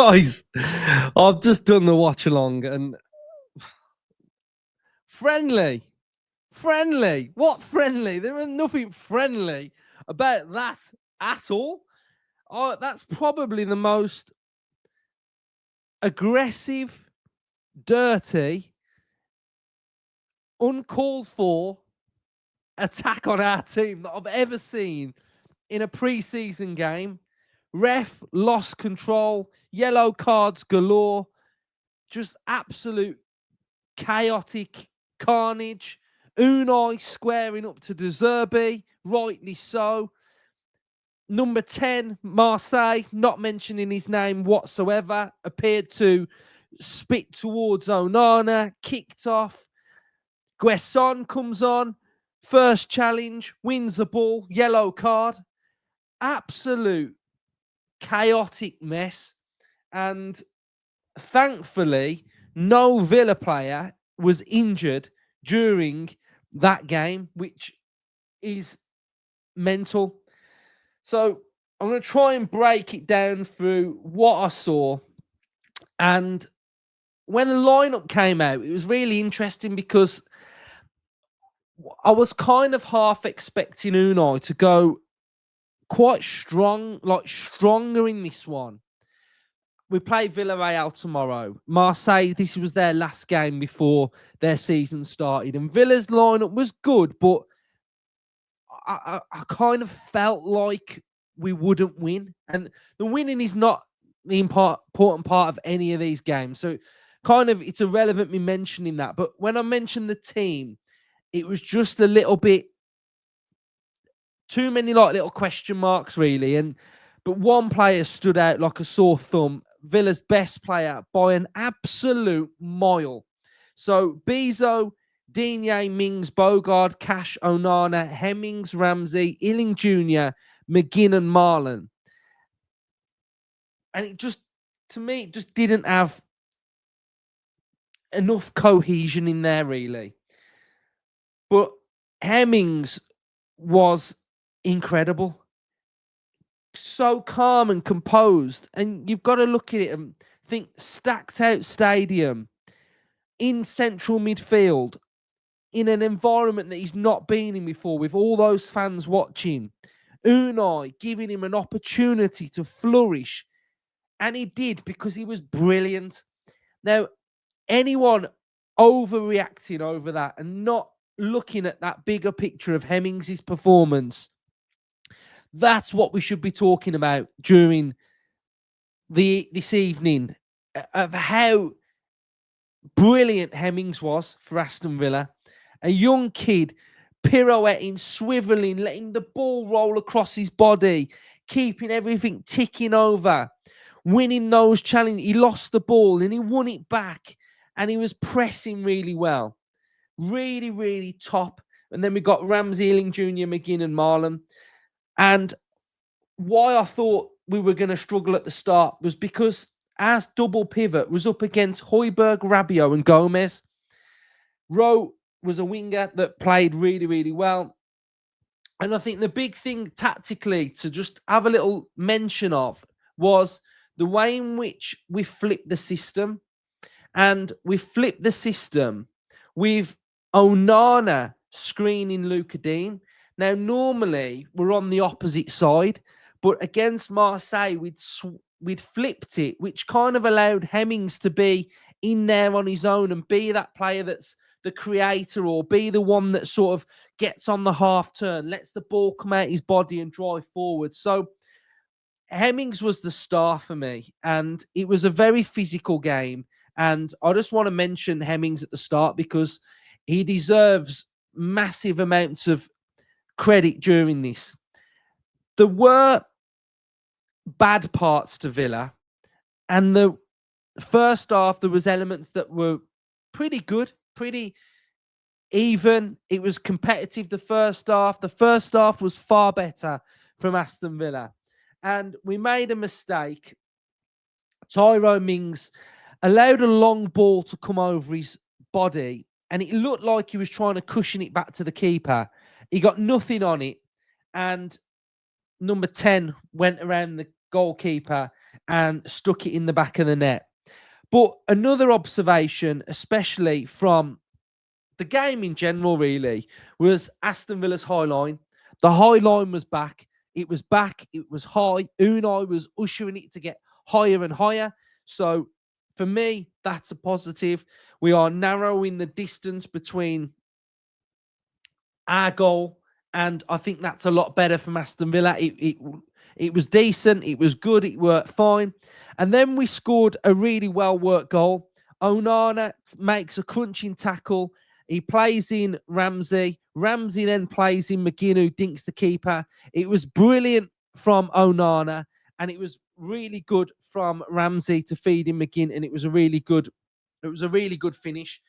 Guys, I've just done the watch along and friendly. What friendly? There is nothing friendly about that at all. Oh, that's probably the most aggressive, dirty, uncalled for attack on our team that I've ever seen in a pre-season game. Ref lost control, yellow cards galore, just absolute chaotic carnage. Unai squaring up to De Zerbi, rightly so. Number 10, Marseille, not mentioning his name whatsoever, appeared to spit towards Onana, kicked off. Guesson comes on, first challenge, wins the ball, yellow card. Absolute chaotic mess. And thankfully, no Villa player was injured during that game, which is mental. So I'm going to try and break it down through what I saw. And when the lineup came out, it was really interesting because I was kind of half expecting Unai to go quite strong, like stronger in this one. We play Villarreal tomorrow. Marseille, this was their last game before their season started. And Villa's lineup was good, but I kind of felt like we wouldn't win. And the winning is not the important part of any of these games. So kind of it's irrelevant me mentioning that. But when I mentioned the team, it was just a little bit too many like little question marks, really. But one player stood out like a sore thumb. Villa's best player by an absolute mile. So Bezo, Digne, Mings, Bogard, Cash, Onana, Hemmings, Ramsey, Illing Jr., McGinn, and Marlon. And it just, to me, it just didn't have enough cohesion in there, really. But Hemmings was incredible. So calm and composed. And you've got to look at it and think stacked out stadium in central midfield in an environment that he's not been in before with all those fans watching. Unai giving him an opportunity to flourish. And he did because he was brilliant. Now, anyone overreacting over that and not looking at that bigger picture of Hemmings' performance, that's what we should be talking about during this evening, of how brilliant Hemmings was for Aston Villa. A young kid pirouetting, swiveling, letting the ball roll across his body, keeping everything ticking over, winning those challenges. He lost the ball and he won it back, and he was pressing really well. Really, really top. And then we got Ramsey, Illing Jr., McGinn, and Marlon. And why I thought we were going to struggle at the start was because our double pivot was up against Højbjerg, Rabiot, and Gomez. Rowe was a winger that played really, really well. And I think the big thing tactically to just have a little mention of was the way in which we flipped the system. And we flipped the system with Onana screening Luka Dean. Now, normally we're on the opposite side, but against Marseille, we'd flipped it, which kind of allowed Hemmings to be in there on his own and be that player that's the creator, or be the one that sort of gets on the half turn, lets the ball come out his body and drive forward. So Hemmings was the star for me, and it was a very physical game. And I just want to mention Hemmings at the start because he deserves massive amounts of credit during this. There were bad parts to Villa, and the first half there was elements that were pretty good, pretty even. It was competitive the first half. The first half was far better from Aston Villa. And we made a mistake. Tyrone Mings allowed a long ball to come over his body, and it looked like he was trying to cushion it back to the keeper. He got nothing on it, and number 10 went around the goalkeeper and stuck it in the back of the net. But another observation, especially from the game in general, really, was Aston Villa's high line. The high line was back. It was back. It was high. Unai was ushering it to get higher and higher. So for me, that's a positive. We are narrowing the distance between our goal, and I think that's a lot better from Aston Villa. It was decent. It was good. It worked fine. And then we scored a really well-worked goal. Onana makes a crunching tackle. He plays in Ramsey. Ramsey then plays in McGinn, who dinks the keeper. It was brilliant from Onana, and it was really good from Ramsey to feed in McGinn, and it was a really good finish.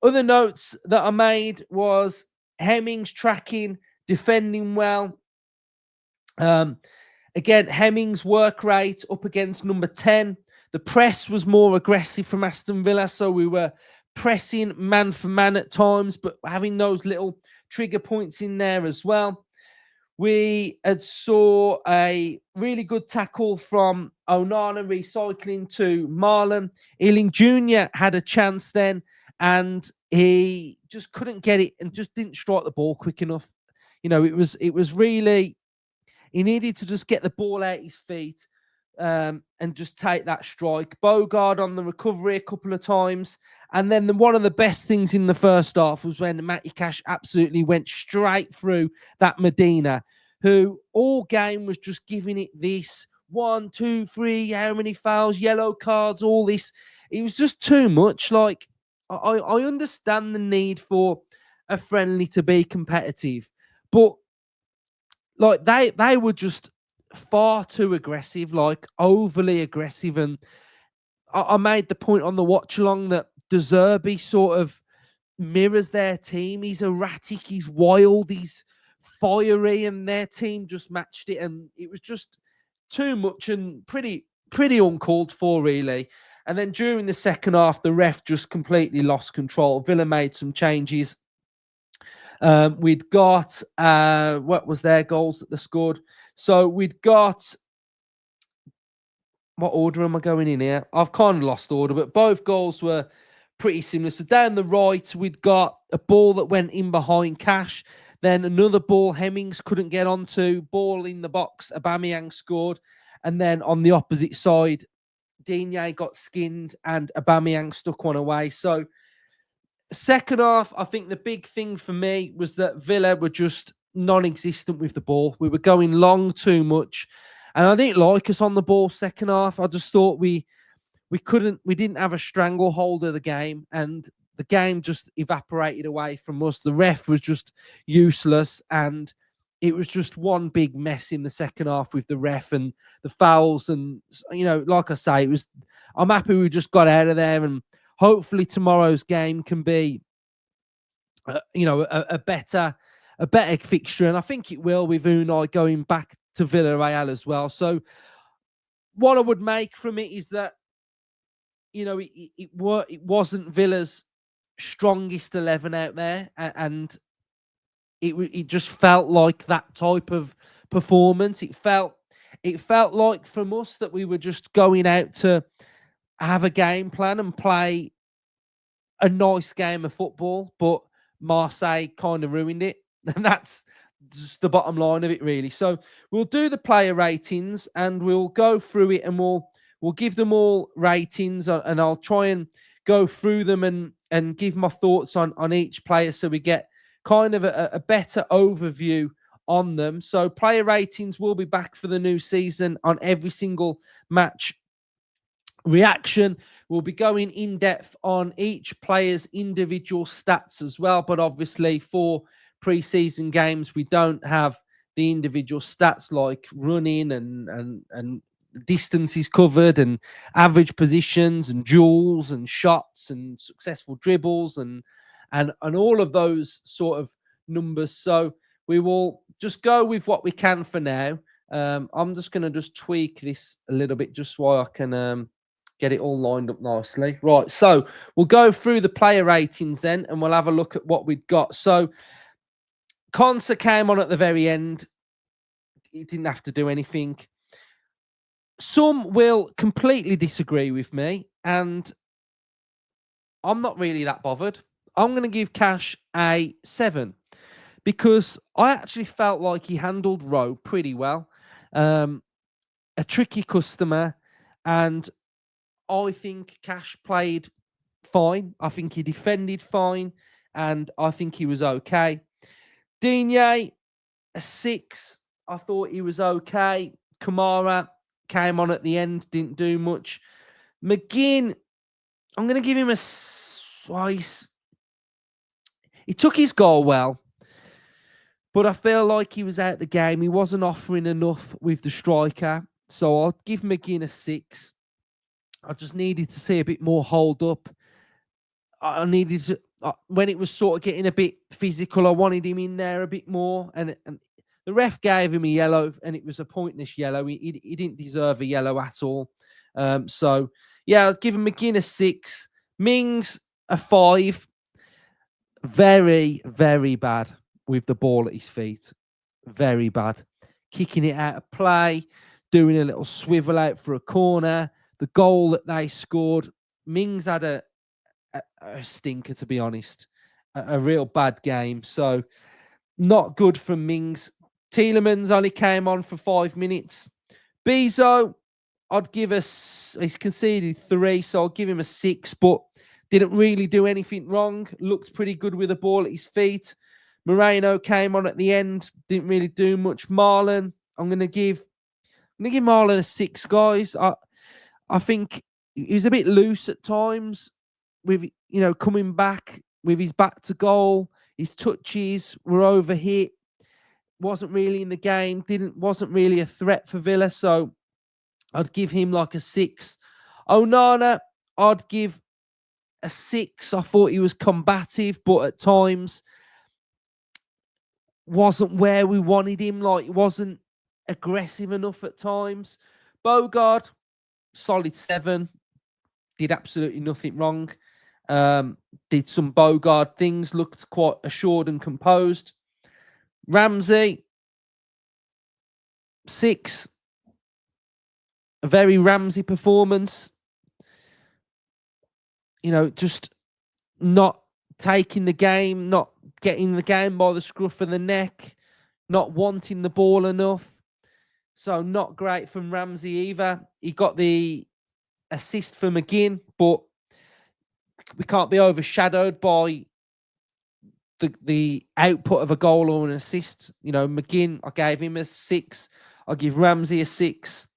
Other notes that I made was Hemmings tracking, defending well. Again, Hemmings' work rate up against number 10. The press was more aggressive from Aston Villa, so we were pressing man for man at times, but having those little trigger points in there as well. We had saw a really good tackle from Onana recycling to Marlon. Ealing Jr. had a chance then, and he just couldn't get it and just didn't strike the ball quick enough. You know, it was really, he needed to just get the ball out his feet and just take that strike. Bogard on the recovery a couple of times. And then one of the best things in the first half was when Matty Cash absolutely went straight through that Medina, who all game was just giving it this 1, 2, 3, how many fouls, yellow cards, all this. It was just too much. Like, I understand the need for a friendly to be competitive, but like they were just far too aggressive, like overly aggressive. And I made the point on the watch along that De Zerbi sort of mirrors their team. He's erratic, he's wild, he's fiery, and their team just matched it. And it was just too much and pretty uncalled for, really. And then during the second half, the ref just completely lost control. Villa made some changes. We'd got what was their goals that they scored? So we'd got, what order am I going in here? I've kind of lost order, but both goals were pretty similar. So down the right, we'd got a ball that went in behind Cash. Then another ball Hemmings couldn't get onto. Ball in the box, Aubameyang scored. And then on the opposite side, Digne got skinned and Aubameyang stuck one away. So second half, I think the big thing for me was that Villa were just non-existent with the ball. We were going long too much. And I didn't like us on the ball second half. I just thought we didn't have a stranglehold of the game, and the game just evaporated away from us. The ref was just useless, and it was just one big mess in the second half with the ref and the fouls. And, you know, like I say, I'm happy we just got out of there, and hopefully tomorrow's game can be, a better fixture. And I think it will, with Unai going back to Villarreal as well. So what I would make from it is that, you know, it wasn't Villa's strongest 11 out there, and it just felt like that type of performance. It felt like from us that we were just going out to have a game plan and play a nice game of football, but Marseille kind of ruined it. And that's just the bottom line of it, really. So we'll do the player ratings and we'll go through it, and we'll give them all ratings, and I'll try and go through them and give my thoughts on each player, so we get kind of a better overview on them. So player ratings will be back for the new season on every single match reaction. We'll be going in depth on each player's individual stats as well, but obviously for pre-season games we don't have the individual stats like running and distances covered and average positions and duels and shots and successful dribbles and all of those sort of numbers. So we will just go with what we can for now. I'm just going to just tweak this a little bit just so I can get it all lined up nicely. Right, so we'll go through the player ratings then, and we'll have a look at what we've got. So Konsa came on at the very end. He didn't have to do anything. Some will completely disagree with me, and I'm not really that bothered. I'm going to give Cash a 7 because I actually felt like he handled Rowe pretty well. A tricky customer, and I think Cash played fine. I think he defended fine, and I think he was okay. Digne, a 6. I thought he was okay. Kamara came on at the end, didn't do much. McGinn, I'm going to give him a slice. He took his goal well, but I feel like he was out the game. He wasn't offering enough with the striker. So I'll give McGinn a 6. I just needed to see a bit more hold up. I needed to, when it was sort of getting a bit physical, I wanted him in there a bit more. And the ref gave him a yellow, and it was a pointless yellow. He didn't deserve a yellow at all. So, yeah, I'll give him McGinn a 6. Mings a 5. Very, very bad with the ball at his feet. Very bad. Kicking it out of play, doing a little swivel out for a corner. The goal that they scored, Mings had a stinker, to be honest. A real bad game. So, not good from Mings. Tielemans only came on for 5 minutes. Bezo, I'd give us, he's conceded 3, so I'll give him a 6, but didn't really do anything wrong. Looked pretty good with the ball at his feet. Moreno came on at the end, didn't really do much. Marlon, I'm gonna give Marlon a 6, guys. I think he was a bit loose at times with, coming back with his back to goal. His touches were overhit. Wasn't really in the game. Wasn't really a threat for Villa. So I'd give him like a 6. Onana, I'd give a 6. I thought he was combative, but at times wasn't where we wanted him. Like, wasn't aggressive enough at times. Bogard, solid 7. Did absolutely nothing wrong. Did some Bogard things, looked quite assured and composed. Ramsey, 6. A very Ramsey performance. Just not taking the game, not getting the game by the scruff of the neck, not wanting the ball enough. So not great from Ramsey either. He got the assist for McGinn, but we can't be overshadowed by the output of a goal or an assist. McGinn, I gave him a 6. I'll give Ramsey a 6.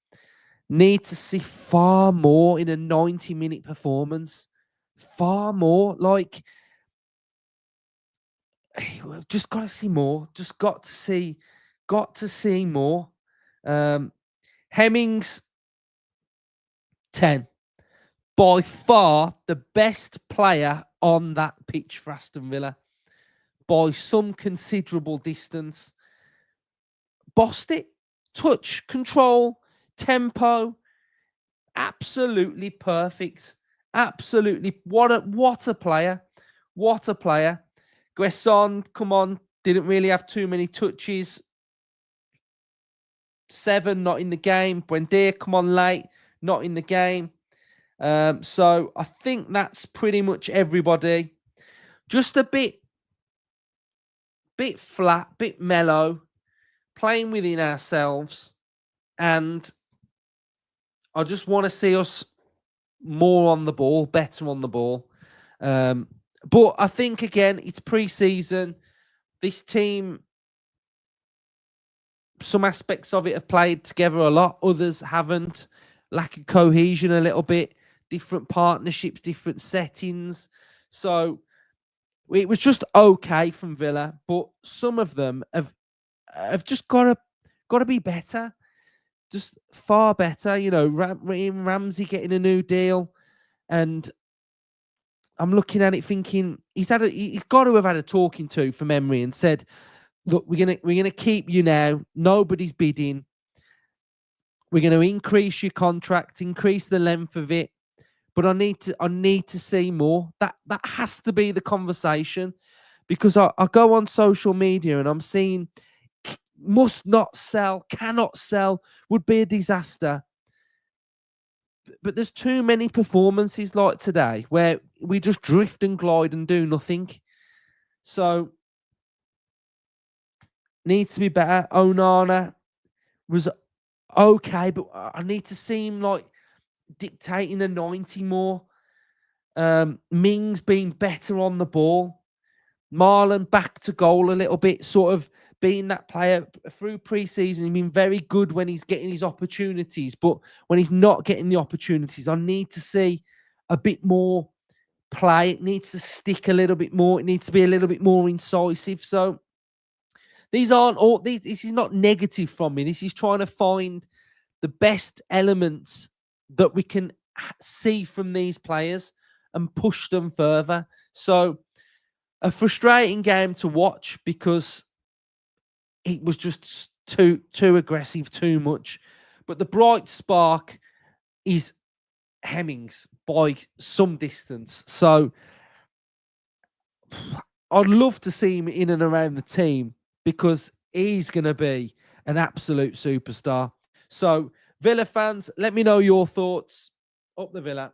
Need to see far more in a 90-minute performance. Far more. Like, just got to see more. Just got to see more. Hemmings, 10. By far the best player on that pitch for Aston Villa. By some considerable distance. Bossed it. Touch, control, tempo. Absolutely perfect. Absolutely. What a player. What a player. Guesson, come on. Didn't really have too many touches. 7, not in the game. Buendia, come on late. Not in the game. So I think that's pretty much everybody. Just a bit flat, bit mellow, playing within ourselves. And I just want to see us more on the ball, better on the ball. But I think, again, it's pre-season. This team, some aspects of it have played together a lot. Others haven't. Lack of cohesion a little bit. Different partnerships, different settings. So it was just okay from Villa. But some of them have just got to be better. Just far better. Ramsey getting a new deal. And I'm looking at it thinking he's got to have had a talking to from Emery and said, look, we're gonna keep you now. Nobody's bidding. We're going to increase your contract, increase the length of it. But I need to see more. That has to be the conversation, because I go on social media and I'm seeing must not sell, cannot sell, would be a disaster. But there's too many performances like today where we just drift and glide and do nothing. So needs to be better. Onana was okay, but I need to see him like dictating the 90 more. Mings being better on the ball. Marlon back to goal a little bit, sort of being that player through pre-season. He's been very good when he's getting his opportunities, but when he's not getting the opportunities, I need to see a bit more play. It needs to stick a little bit more. It needs to be a little bit more incisive. So these aren't all these. This is not negative from me. This is trying to find the best elements that we can see from these players and push them further. So a frustrating game to watch because it was just too aggressive, too much. But the bright spark is Hemmings by some distance. So I'd love to see him in and around the team because he's going to be an absolute superstar. So Villa fans, let me know your thoughts. Up the Villa.